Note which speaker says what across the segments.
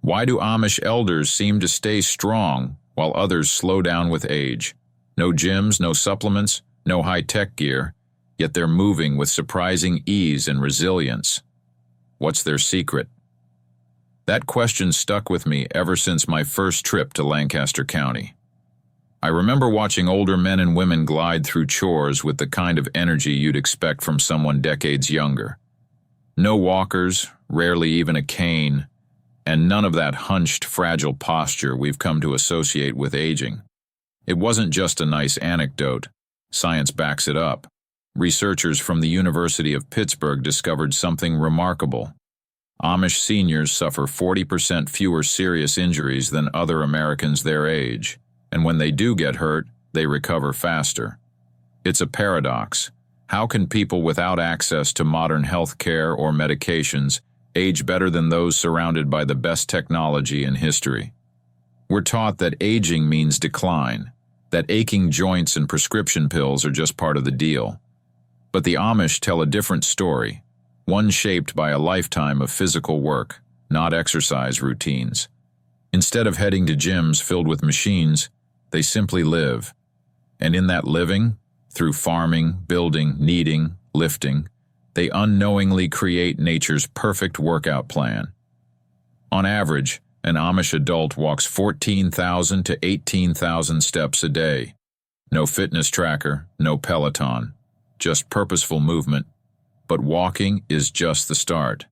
Speaker 1: Why do Amish elders seem to stay strong while others slow down with age? No gyms, no supplements, no high-tech gear, yet they're moving with surprising ease and resilience. What's their secret? That question stuck with me ever since my first trip to Lancaster County. I remember watching older men and women glide through chores with the kind of energy you'd expect from someone decades younger. No walkers, rarely even a cane, and none of that hunched, fragile posture we've come to associate with aging. It wasn't just a nice anecdote. Science backs it up. Researchers from the University of Pittsburgh discovered something remarkable. Amish seniors suffer 40% fewer serious injuries than other Americans their age, and when they do get hurt, they recover faster. It's a paradox. How can people without access to modern health care or medications age better than those surrounded by the best technology in history? We're taught that aging means decline, that aching joints and prescription pills are just part of the deal. But the Amish tell a different story, one shaped by a lifetime of physical work, not exercise routines. Instead of heading to gyms filled with machines, they simply live. And in that living, through farming, building, kneading, lifting, they unknowingly create nature's perfect workout plan. On average, an Amish adult walks 14,000 to 18,000 steps a day. No fitness tracker, no Peloton, just purposeful movement. But walking is just the start.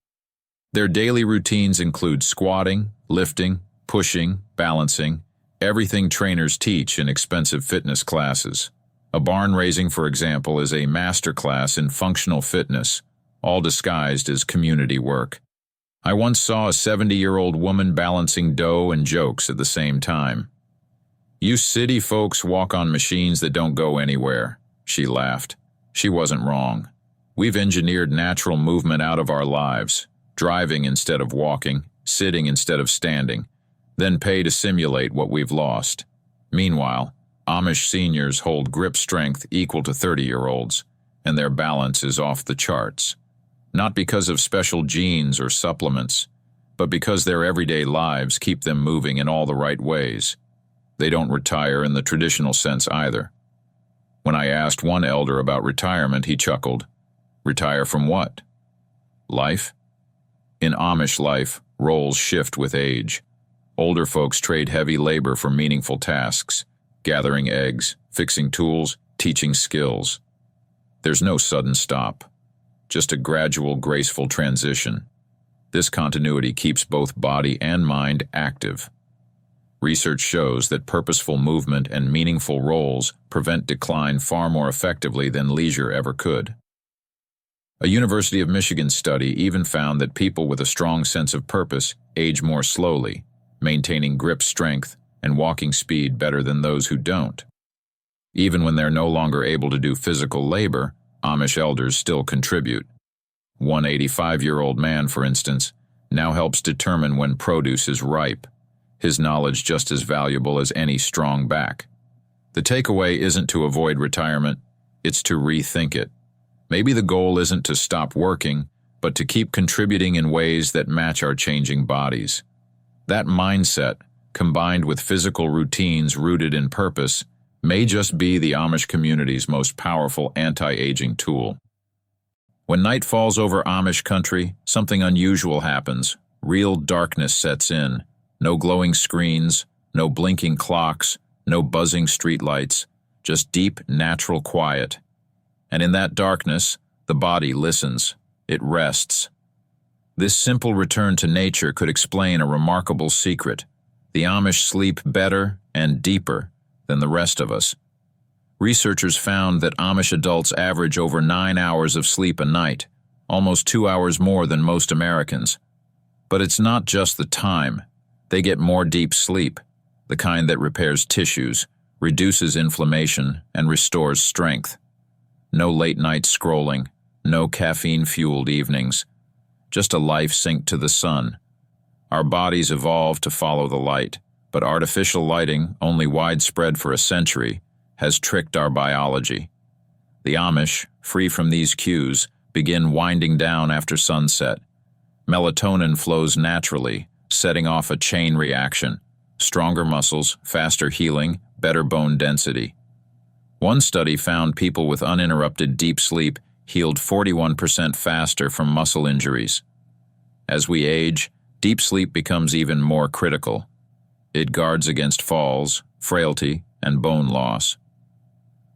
Speaker 1: Their daily routines include squatting, lifting, pushing, balancing, everything trainers teach in expensive fitness classes. A barn raising, for example, is a master class in functional fitness, all disguised as community work. I once saw a 70-year-old woman balancing dough and jokes at the same time. "You city folks walk on machines that don't go anywhere," she laughed. She wasn't wrong. We've engineered natural movement out of our lives, driving instead of walking, sitting instead of standing, then pay to simulate what we've lost. Meanwhile, Amish seniors hold grip strength equal to 30-year-olds, and their balance is off the charts. Not because of special genes or supplements, but because their everyday lives keep them moving in all the right ways. They don't retire in the traditional sense either. When I asked one elder about retirement, he chuckled. Retire from what? Life? In Amish life, roles shift with age. Older folks trade heavy labor for meaningful tasks, gathering eggs, fixing tools, teaching skills. There's no sudden stop, just a gradual, graceful transition. This continuity keeps both body and mind active. Research shows that purposeful movement and meaningful roles prevent decline far more effectively than leisure ever could. A University of Michigan study even found that people with a strong sense of purpose age more slowly, maintaining grip strength and walking speed better than those who don't. Even when they're no longer able to do physical labor, Amish elders still contribute. One 85-year-old man, for instance, now helps determine when produce is ripe, his knowledge just as valuable as any strong back. The takeaway isn't to avoid retirement, it's to rethink it. Maybe the goal isn't to stop working, but to keep contributing in ways that match our changing bodies. That mindset, combined with physical routines rooted in purpose, may just be the Amish community's most powerful anti-aging tool. When night falls over Amish country, something unusual happens. Real darkness sets in. No glowing screens, no blinking clocks, no buzzing streetlights, just deep, natural quiet. And in that darkness, the body listens. It rests. This simple return to nature could explain a remarkable secret. The Amish sleep better and deeper than the rest of us. Researchers found that Amish adults average over 9 hours of sleep a night, almost 2 hours more than most Americans. But it's not just the time. They get more deep sleep, the kind that repairs tissues, reduces inflammation, and restores strength. No late-night scrolling, no caffeine-fueled evenings, just a life synced to the sun. Our bodies evolved to follow the light, but artificial lighting, only widespread for a century, has tricked our biology. The Amish, free from these cues, begin winding down after sunset. Melatonin flows naturally, setting off a chain reaction: stronger muscles, faster healing, better bone density. One study found people with uninterrupted deep sleep healed 41% faster from muscle injuries. As we age, deep sleep becomes even more critical. It guards against falls, frailty, and bone loss.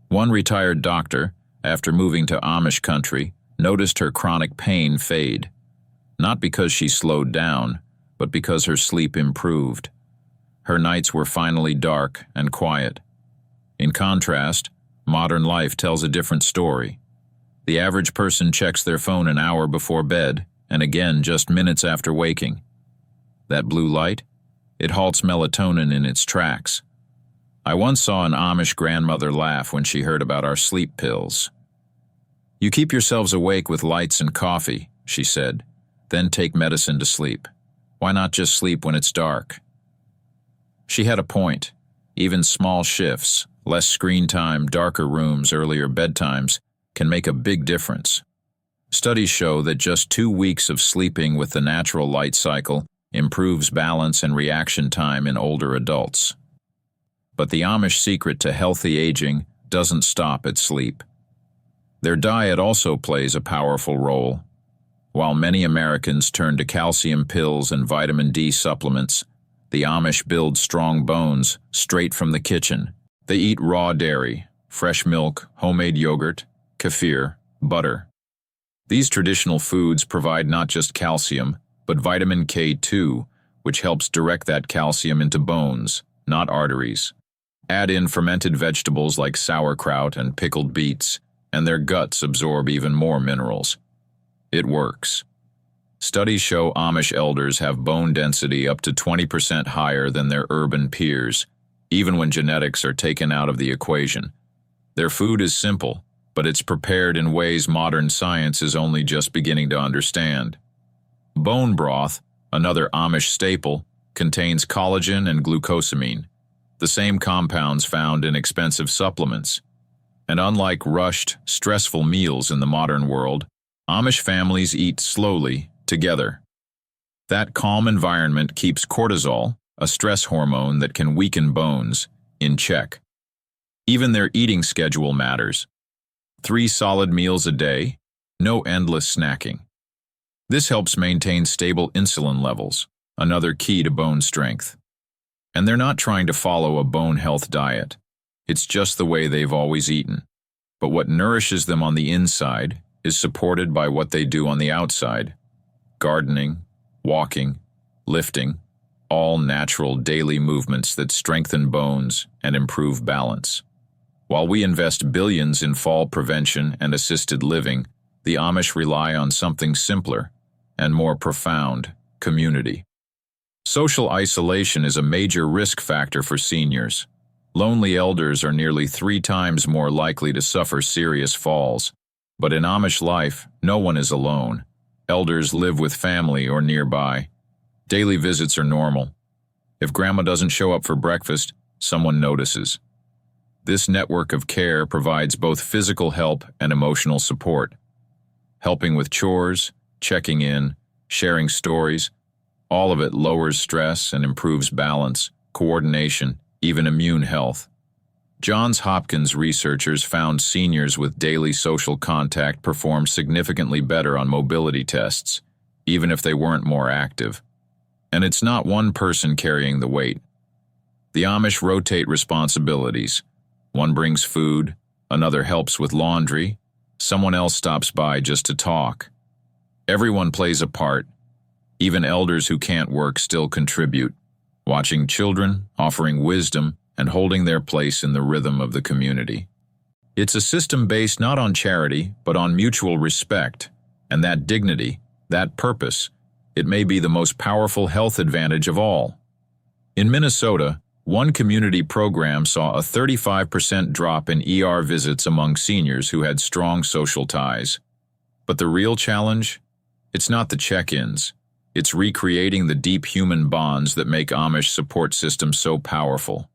Speaker 1: One retired doctor, after moving to Amish country, noticed her chronic pain fade, not because she slowed down, but because her sleep improved. Her nights were finally dark and quiet. In contrast, modern life tells a different story. The average person checks their phone an hour before bed, and again just minutes after waking. That blue light? It halts melatonin in its tracks. I once saw an Amish grandmother laugh when she heard about our sleep pills. "You keep yourselves awake with lights and coffee," she said, "then take medicine to sleep. Why not just sleep when it's dark?" She had a point. Even small shifts, less screen time, darker rooms, earlier bedtimes, can make a big difference. Studies show that just 2 weeks of sleeping with the natural light cycle improves balance and reaction time in older adults. But the Amish secret to healthy aging doesn't stop at sleep. Their diet also plays a powerful role. While many Americans turn to calcium pills and vitamin D supplements, the Amish build strong bones straight from the kitchen. They eat raw dairy, fresh milk, homemade yogurt, kefir, butter. These traditional foods provide not just calcium, but vitamin K2, which helps direct that calcium into bones, not arteries. Add in fermented vegetables like sauerkraut and pickled beets, and their guts absorb even more minerals. It works. Studies show Amish elders have bone density up to 20% higher than their urban peers, even when genetics are taken out of the equation. Their food is simple, but it's prepared in ways modern science is only just beginning to understand. Bone broth, another Amish staple, contains collagen and glucosamine, the same compounds found in expensive supplements. And unlike rushed, stressful meals in the modern world, Amish families eat slowly, together. That calm environment keeps cortisol, a stress hormone that can weaken bones, in check. Even their eating schedule matters. 3 solid meals a day, no endless snacking. This helps maintain stable insulin levels, another key to bone strength. And they're not trying to follow a bone health diet. It's just the way they've always eaten. But what nourishes them on the inside is supported by what they do on the outside. Gardening, walking, lifting, all natural daily movements that strengthen bones and improve balance. While we invest billions in fall prevention and assisted living, the Amish rely on something simpler and more profound: community. Social isolation is a major risk factor for seniors. Lonely elders are nearly 3 times more likely to suffer serious falls. But in Amish life, no one is alone. Elders live with family or nearby. Daily visits are normal. If grandma doesn't show up for breakfast, someone notices. This network of care provides both physical help and emotional support. Helping with chores, checking in, sharing stories, all of it lowers stress and improves balance, coordination, even immune health. Johns Hopkins researchers found seniors with daily social contact performed significantly better on mobility tests, even if they weren't more active. And it's not one person carrying the weight. The Amish rotate responsibilities. One brings food, another helps with laundry, someone else stops by just to talk. Everyone plays a part. Even elders who can't work still contribute, watching children, offering wisdom, and holding their place in the rhythm of the community. It's a system based not on charity, but on mutual respect, and that dignity, that purpose, it may be the most powerful health advantage of all. In Minnesota, one community program saw a 35% drop in ER visits among seniors who had strong social ties. But the real challenge? It's not the check-ins. It's recreating the deep human bonds that make Amish support systems so powerful.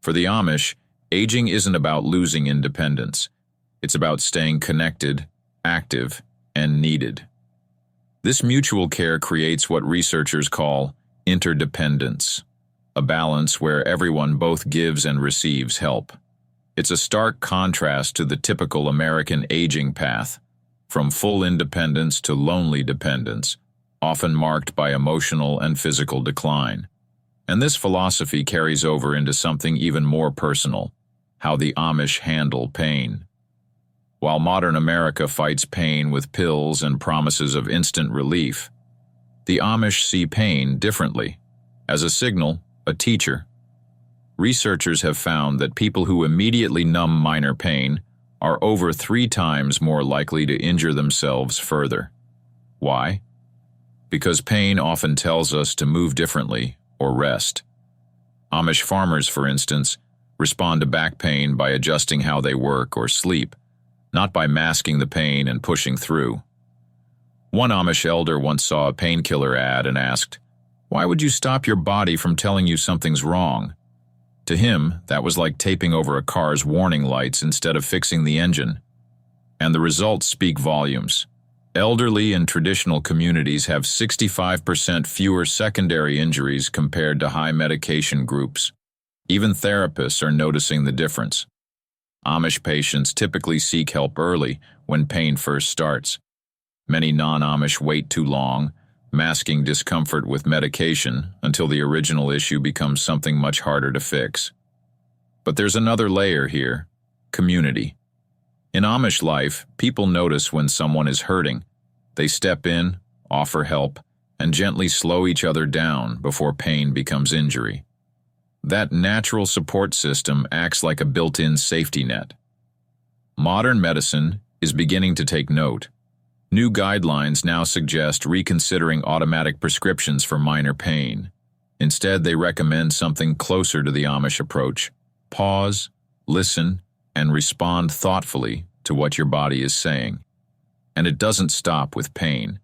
Speaker 1: For the Amish, aging isn't about losing independence. It's about staying connected, active, and needed. This mutual care creates what researchers call Interdependence, a balance where everyone both gives and receives help. It's a stark contrast to the typical American aging path, from full independence to lonely dependence, often marked by emotional and physical decline. And this philosophy carries over into something even more personal: how the Amish handle pain. While modern America fights pain with pills and promises of instant relief, the Amish see pain differently, as a signal, a teacher. Researchers have found that people who immediately numb minor pain are over 3 times more likely to injure themselves further. Why? Because pain often tells us to move differently or rest. Amish farmers, for instance, respond to back pain by adjusting how they work or sleep, not by masking the pain and pushing through. One Amish elder once saw a painkiller ad and asked, "Why would you stop your body from telling you something's wrong?" To him, that was like taping over a car's warning lights instead of fixing the engine. And the results speak volumes. Elderly and traditional communities have 65% fewer secondary injuries compared to high medication groups. Even therapists are noticing the difference. Amish patients typically seek help early when pain first starts. Many non-Amish wait too long, masking discomfort with medication until the original issue becomes something much harder to fix. But there's another layer here: community. In Amish life, people notice when someone is hurting. They step in, offer help, and gently slow each other down before pain becomes injury. That natural support system acts like a built-in safety net. Modern medicine is beginning to take note. New guidelines now suggest reconsidering automatic prescriptions for minor pain. Instead, they recommend something closer to the Amish approach: pause, listen, and respond thoughtfully to what your body is saying. And it doesn't stop with pain.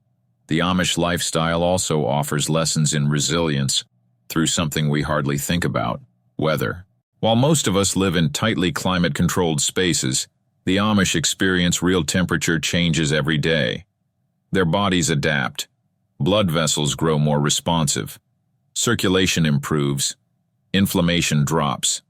Speaker 1: The Amish lifestyle also offers lessons in resilience through something we hardly think about: weather. While most of us live in tightly climate-controlled spaces, the Amish experience real temperature changes every day. Their bodies adapt. Blood vessels grow more responsive. Circulation improves. Inflammation drops.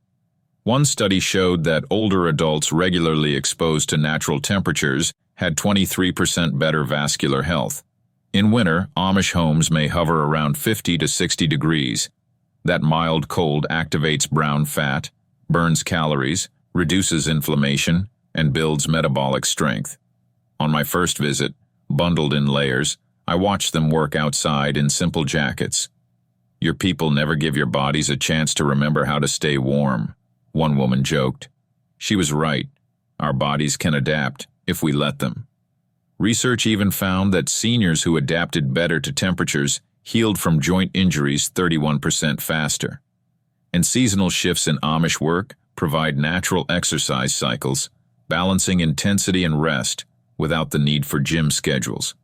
Speaker 1: One study showed that older adults regularly exposed to natural temperatures had 23% better vascular health. In winter, Amish homes may hover around 50 to 60 degrees. That mild cold activates brown fat, burns calories, reduces inflammation, and builds metabolic strength. On my first visit, bundled in layers, I watched them work outside in simple jackets. "Your people never give your bodies a chance to remember how to stay warm," one woman joked. She was right. Our bodies can adapt if we let them. Research even found that seniors who adapted better to temperatures healed from joint injuries 31% faster. And seasonal shifts in Amish work provide natural exercise cycles, balancing intensity and rest without the need for gym schedules.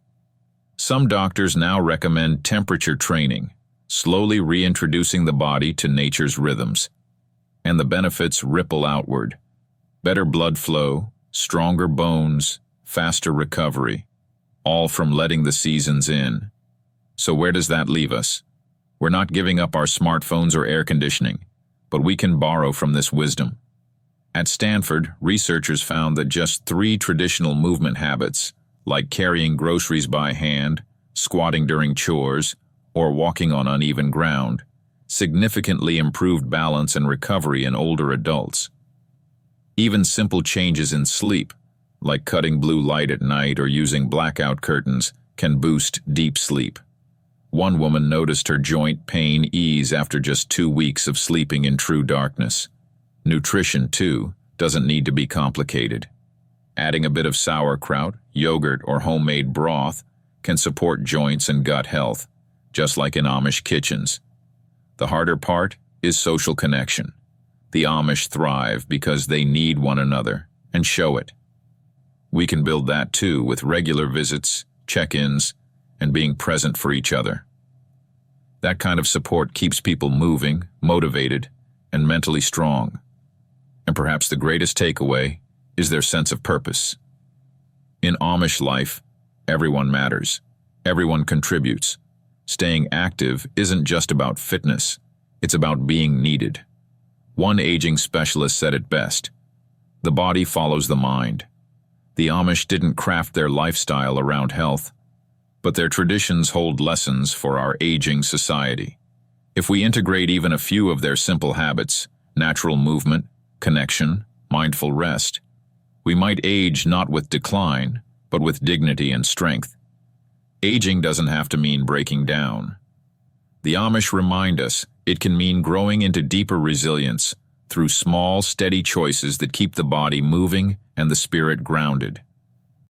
Speaker 1: Some doctors now recommend temperature training, slowly reintroducing the body to nature's rhythms. And the benefits ripple outward: better blood flow, stronger bones, faster recovery, all from letting the seasons in. So where does that leave us? We're not giving up our smartphones or air conditioning, but we can borrow from this wisdom. At Stanford, researchers found that just 3 traditional movement habits, like carrying groceries by hand, squatting during chores, or walking on uneven ground, significantly improved balance and recovery in older adults. Even simple changes in sleep, like cutting blue light at night or using blackout curtains, can boost deep sleep. One woman noticed her joint pain ease after just 2 weeks of sleeping in true darkness. Nutrition, too, doesn't need to be complicated. Adding a bit of sauerkraut, yogurt, or homemade broth can support joints and gut health, just like in Amish kitchens. The harder part is social connection. The Amish thrive because they need one another and show it. We can build that too with regular visits, check-ins, and being present for each other. That kind of support keeps people moving, motivated, and mentally strong. And perhaps the greatest takeaway is their sense of purpose. In Amish life, everyone matters. Everyone contributes. Staying active isn't just about fitness, it's about being needed. One aging specialist said it best: the body follows the mind. The Amish didn't craft their lifestyle around health, but their traditions hold lessons for our aging society. If we integrate even a few of their simple habits, natural movement, connection, mindful rest, we might age not with decline, but with dignity and strength. Aging doesn't have to mean breaking down. The Amish remind us it can mean growing into deeper resilience through small, steady choices that keep the body moving and the spirit grounded.